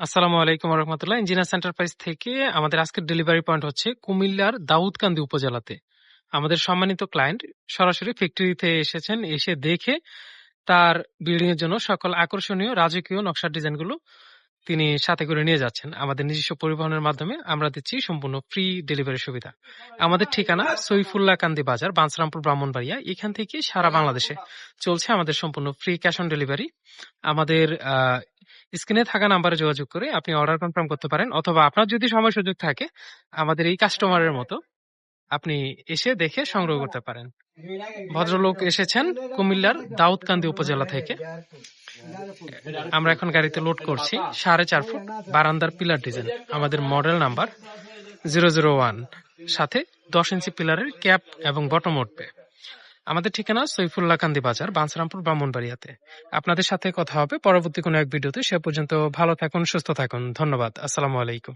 আসসালামু আলাইকুম রহমতুল্লাহ। Engineers enterprise থেকে আমাদের আজকের ডেলিভারি পয়েন্ট হচ্ছে কুমিল্লার দাউদকান্দি উপজেলাতে। আমাদের সম্মানিত ক্লায়েন্ট সরাসরি ফ্যাক্টরিতে এসেছেন, এসে দেখে তার বিল্ডিং এর জন্য সকল আকর্ষণীয় রাজকীয় নকশার ডিজাইনগুলো তিনি সাথে করে নিয়ে যাচ্ছেন। আমাদের নিজস্ব পরিবহনের মাধ্যমে আমরা দিচ্ছি সম্পূর্ণ ফ্রি ডেলিভারি সুবিধা। আমাদের ঠিকানা সৈফুল্লাহ কান্দি বাজার, বাঞ্ছারামপুর, ব্রাহ্মণবাড়িয়া। এখান থেকে সারা বাংলাদেশে চলছে আমাদের সম্পূর্ণ ফ্রি ক্যাশ অন ডেলিভারি। আমাদের স্ক্রিনে থাকা নাম্বারে যোগাযোগ করে আপনি অর্ডার কনফার্ম করতে পারেন, অথবা আপনার যদি সময় সুযোগ থাকে আমাদের এই কাস্টমারের মতো আপনি এসে দেখে সংগ্রহ করতে পারেন। ভদ্রলোক এসেছেন কুমিল্লার দাউদকান্দি উপজেলা থেকে। আমরা এখন গাড়িতে লোড করছি 4.5 ফুট বারান্দার পিলার ডিজাইন। আমাদের মডেল নাম্বার 001, সাথে 10 ইঞ্চি পিলারের ক্যাপ এবং বটম উঠবে। আমাদের ঠিকানা সৈফুল্লাহ কান্দি বাজার, বাঞ্ছারামপুর, ব্রাহ্মণবাড়িয়াতে। আপনাদের সাথে কথা হবে পরবর্তী কোনো এক ভিডিওতে। সে পর্যন্ত ভালো থাকুন, সুস্থ থাকুন। ধন্যবাদ। আসসালামু আলাইকুম।